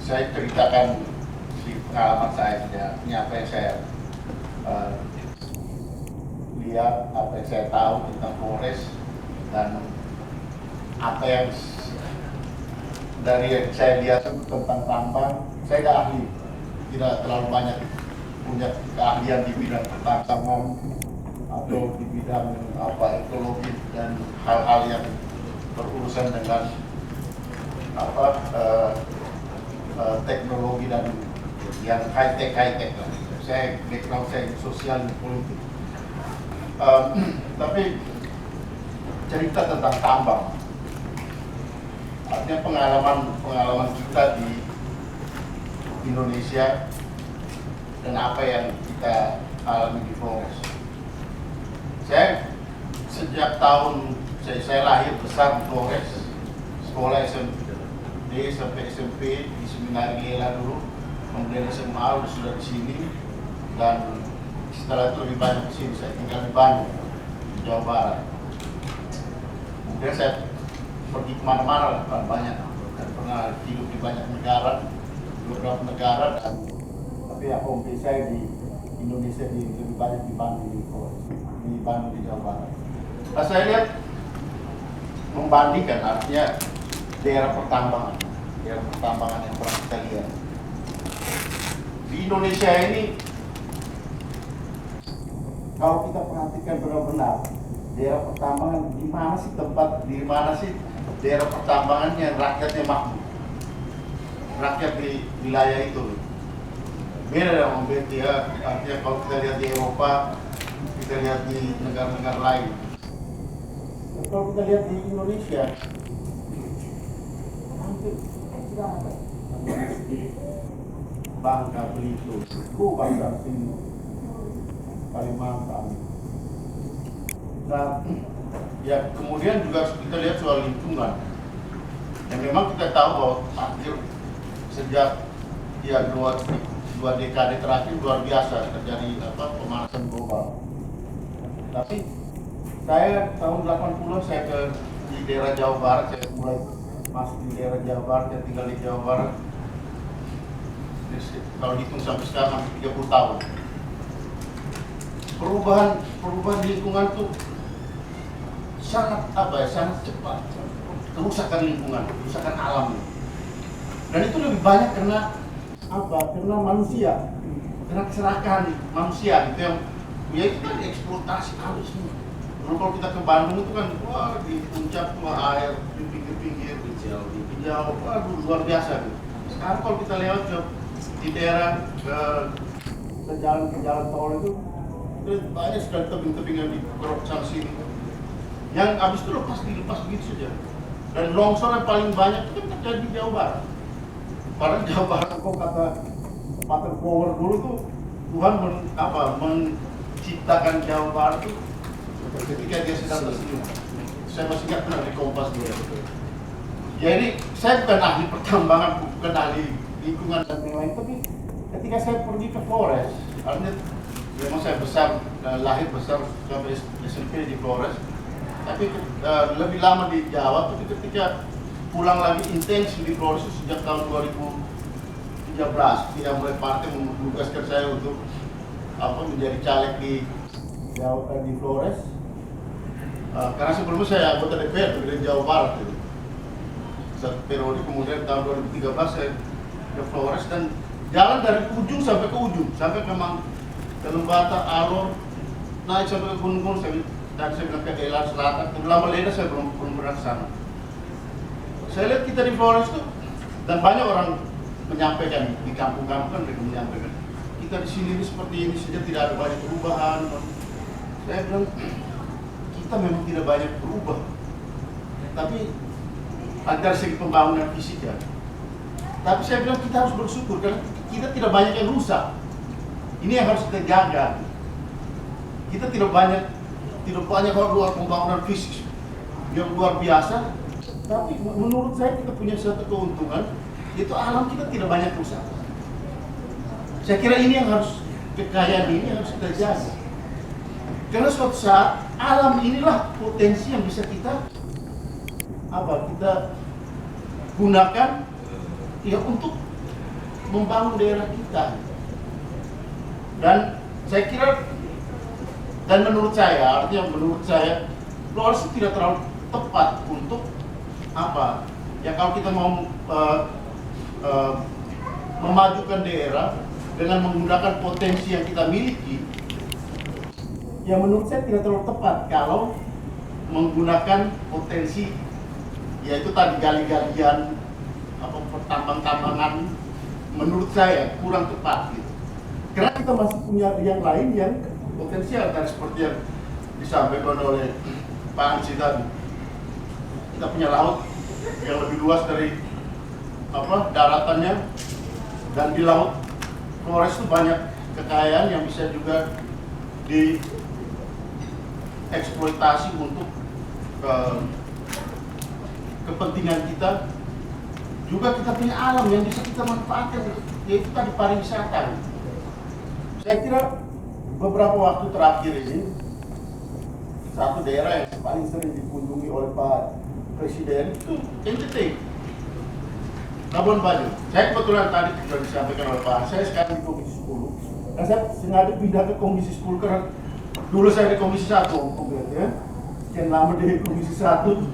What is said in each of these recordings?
saya ceritakan si pengalaman saya sebenarnya apa yang saya uh, lihat, apa yang saya tahu tentang Flores, dan apa yang dari yang saya lihat tentang tambang. Saya tidak ahli, tidak terlalu banyak punya keahlian di bidang pertambangan atau di bidang ekologi dan hal-hal yang berurusan dengan teknologi dan yang high tech. Saya background saya sosial dan politik. Tapi cerita tentang tambang, artinya pengalaman kita di Indonesia dan apa yang kita alami di Flores. Saya sejak tahun saya lahir besar di Flores, sekolah SD sampai SMP di Seminari Lela dulu, kemudian SMA sudah di sini, dan setelah itu lebih banyak di sini. Saya tinggal di Bandung, di Jawa Barat. Kemudian saya pergi kemana-mana, banyak, dan pernah hidup di banyak negara, beberapa negara, dan tapi home saya di Indonesia lebih banyak di Bandung, di Bandung, di Jawa Barat. Nah, saya lihat membandingkan, artinya daerah pertambangan yang pernah kita lihat di Indonesia ini. Kalau kita perhatikan benar-benar daerah pertambangan, di mana sih daerah pertambangan yang rakyatnya makmur, rakyat di wilayah itu. Beda dengan ya, artinya kalau kita lihat di Eropa, kita lihat di negara-negara lain. Kalau kita lihat di Indonesia, hampir tidak ada. Bangka Belitung, Bangka sini, Kalimantan. Nah, ya kemudian juga kita lihat soal lingkungan. Yang memang kita tahu bahwa akhir sejak ya dua dekade terakhir luar biasa terjadi pemanasan global. Tapi saya tahun 80 saya di daerah Jawa Barat, saya mulai masuk di daerah Jawa Barat, saya tinggal di Jawa Barat. Kalau dihitung sampai sekarang 30 tahun. Perubahan lingkungan tuh sangat cepat. Kerusakan lingkungan, kerusakan alam. Dan itu lebih banyak karena karena manusia, karena keserakahan manusia gitu, yang ya itu kan eksploitasi halus semua. Dulu kalau kita ke Bandung itu kan di puncak air, di pinggir-pinggir hijau, luar biasa gitu. Sekarang kalau kita lewat di daerah ke jalan tol itu banyak sekali tebing-tebing yang dikerok sana sini, yang habis itu dilepas begitu saja. Dan longsor yang paling banyak itu terjadi di Jawa Barat. Padahal Jawa Barat, kok kata Pater Power dulu tuh, Tuhan menciptakan Jawa Barat tuh ketika dia sedang tersenyum. Saya masih ingat pernah di Kompas dulu. Jadi saya bukan ahli pertambangan, bukan ahli lingkungan dan lain-lain, tapi ketika saya pergi ke Flores, artinya memang saya lahir besar sampai SMP di Flores, tapi lebih lama di Jawa. Tapi ketika pulang lagi intens di Flores sejak tahun 2013, tidak mulai partai menugaskan saya untuk menjadi caleg di Flores. Karena sebelumnya saya anggota DPR di Jawa Barat gitu. Satu periode, kemudian tahun 2013 saya ke Flores dan jalan dari ujung sampai ke ujung, sampai ke Lembata, Alor, naik sampai ke gunung-gunung. Dan saya bilang ke Elar Selatan, ke Lama Leda saya belum pernah ke sana. Saya lihat kita di Flores itu, dan banyak orang menyampaikan di kampung-kampung kan mereka menyampaikan, kita di sini ini seperti ini saja, tidak ada banyak perubahan. Saya bilang, kita memang tidak banyak berubah, tapi antara segi pembangunan fisik ya. Tapi saya bilang kita harus bersyukur karena kita tidak banyak yang rusak. Ini yang harus kita jaga. Kita tidak banyak luar pembangunan fisik yang luar biasa. Tapi menurut saya kita punya satu keuntungan, yaitu alam kita tidak banyak rusak. Saya kira ini yang harus, kekayaan ini harus kita jaga. Karena suatu saat alam inilah potensi yang bisa kita gunakan ya untuk membangun daerah kita. Dan saya kira, dan menurut saya, artinya menurut saya, Flores itu tidak terlalu tepat untuk apa? Ya kalau kita mau memajukan daerah dengan menggunakan potensi yang kita miliki, ya menurut saya tidak terlalu tepat kalau menggunakan potensi, yaitu tadi gali-galian, tambang-tambangan, menurut saya kurang tepat gitu. Karena kita masih punya yang lain yang potensial, tadi seperti yang disampaikan oleh Pak Ansi tadi. Kita punya laut yang lebih luas dari daratannya, dan di laut Flores itu banyak kekayaan yang bisa juga dieksploitasi untuk kepentingan kita. Juga kita punya alam yang bisa kita manfaatkan, yaitu tadi pariwisata. Saya kira beberapa waktu terakhir ini, satu daerah yang paling sering dikunjungi oleh Pak Presiden itu NTT, Labuan Bajo. Saya kebetulan tadi sudah disampaikan oleh Pak, saya sekarang di Komisi 10. Dan saya sengaja pindah ke Komisi 10 karena dulu saya di Komisi 1, ya. Sekian lama di Komisi 1.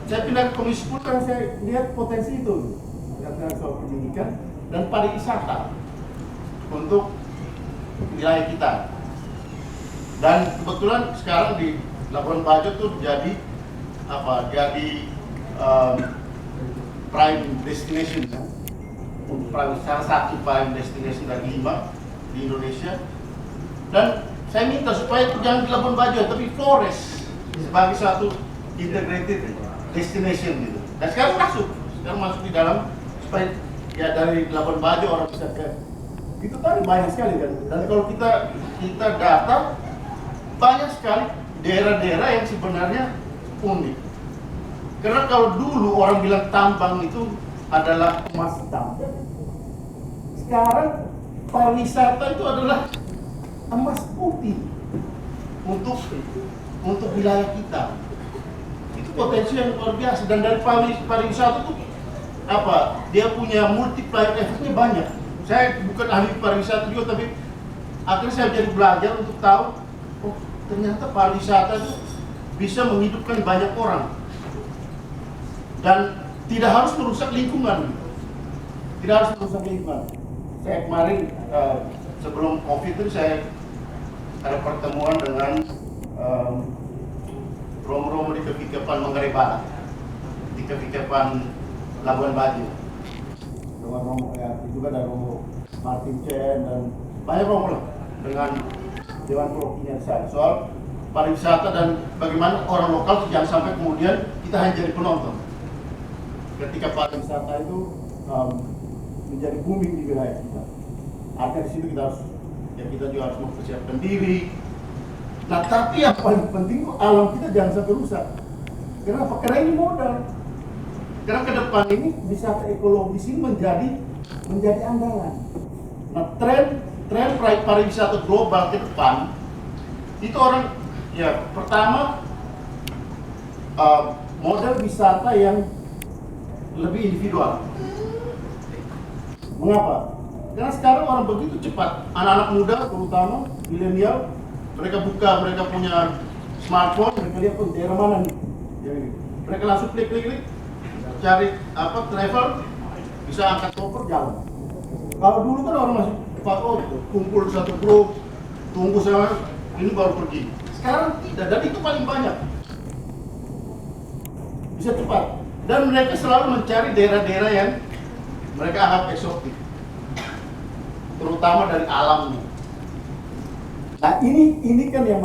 Saya pindah ke Komisi 10 karena saya lihat potensi itu, dengan soal pendidikan dan pariwisata untuk wilayah kita. Dan kebetulan sekarang di Labuan Bajo tuh jadi prime destination, salah satu prime destination dari 5 di Indonesia. Dan saya minta supaya itu jangan di Labuan Bajo, tapi Flores sebagai satu integrated destination gitu. Dan sekarang masuk di dalam, supaya ya dari Labuan Bajo orang bisa ke itu tadi banyak sekali kan. Dan kalau kita data, banyak sekali daerah-daerah yang sebenarnya unik. Karena kalau dulu orang bilang tambang itu adalah emas hitam, sekarang pariwisata itu adalah emas putih untuk wilayah kita. Itu potensi yang luar biasa. Dan dari pariwisata itu dia punya multiplier efeknya banyak. Saya bukan ahli pariwisata juga, tapi akhirnya saya jadi belajar untuk tahu, oh ternyata pariwisata itu bisa menghidupkan banyak orang dan tidak harus merusak lingkungan. Saya kemarin sebelum COVID itu saya ada pertemuan dengan romo-romo di Kepikepan Manggarai Barat, di Kepikepan Labuan Bajo. Dengan romo juga ada romo Martin Chen dan banyak romo lah dengan Dewan Perwakilan saya soal pariwisata dan bagaimana orang lokal jangan sampai kemudian kita hanya jadi penonton. Ketika pariwisata itu menjadi booming di wilayah kita, akhirnya di situ kita juga harus mempersiapkan diri. Nah, tapi yang paling penting alam kita jangan sampai rusak. Kenapa? Karena ini modal. Karena ke depan ini wisata ekologis ini menjadi andalan. Nah, tren pariwisata global ke depan itu orang pertama model wisata yang lebih individual. Mengapa? Karena sekarang orang begitu cepat, anak-anak muda terutama milenial, mereka punya smartphone, mereka lihat daerah mana nih, mereka langsung klik, cari travel, bisa angkat koper jalan. Kalau dulu kan orang masih kumpul satu grup, tunggu sama ini baru pergi. Sekarang tidak, dan itu paling banyak, bisa cepat. Dan mereka selalu mencari daerah-daerah yang mereka anggap eksotik, terutama dari alamnya. Nah ini kan yang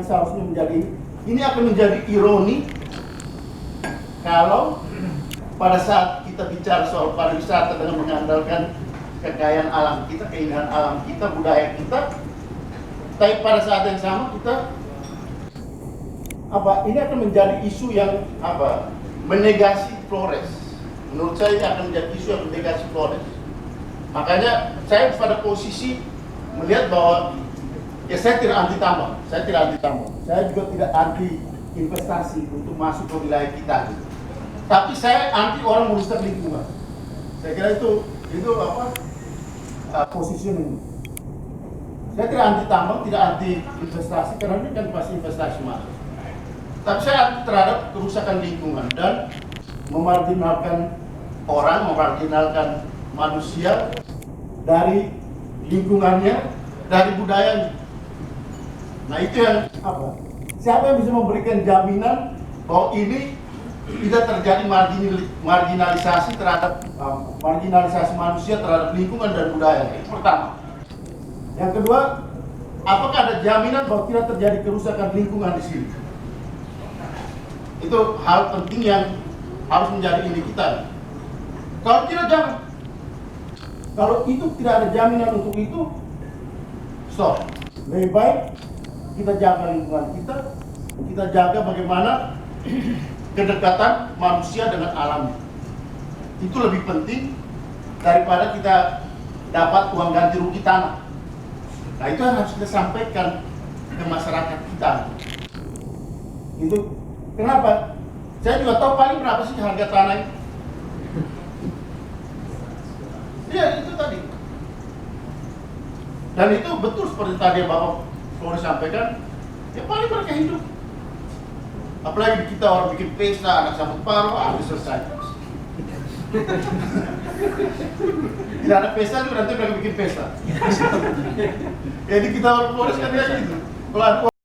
seharusnya ini akan menjadi ironi kalau pada saat kita bicara soal pariwisata dengan mengandalkan kekayaan alam kita, keindahan alam kita, budaya kita, tapi pada saat yang sama kita ini akan menjadi isu yang menegasi Flores. Menurut saya ini akan menjadi isu yang menegasi Flores. Makanya saya pada posisi melihat bahwa saya tidak anti tambang, saya juga tidak anti investasi untuk masuk ke wilayah kita. Tapi saya anti orang merusak lingkungan. Saya kira itu Itu apa? Positioning. Saya tidak anti tambang, tidak anti investasi, karena ini kan pasti investasi masuk. Tapi saya anti terhadap kerusakan lingkungan dan memarginalkan orang, memarginalkan manusia dari lingkungannya, dari budayanya. Nah itu yang apa? Siapa yang bisa memberikan jaminan bahwa ini tidak terjadi marginalisasi terhadap marginalisasi manusia terhadap lingkungan dan budaya? Itu pertama. Yang kedua, apakah ada jaminan bahwa tidak terjadi kerusakan lingkungan di sini? Itu hal penting yang harus menjadi ini kita. Kalau tidak, jangan. Kalau itu tidak ada jaminan untuk itu, stop. Lebih baik kita jaga lingkungan kita jaga bagaimana kedekatan manusia dengan alam. Itu lebih penting daripada kita dapat uang ganti rugi tanah. Nah itu yang harus kita sampaikan ke masyarakat kita. Itu kenapa? Saya juga tahu paling berapa sih harga tanah ini. Iya itu tadi. Dan itu betul seperti tadi Bapak Flores sampaikan, ya paling mereka hidup. Apalagi kita orang bikin pesta, anak sambut paruh, selesai. Tidak ada pesta juga nanti mereka bikin pesta. Jadi kita orang Flores kan kayak gitu. Kalau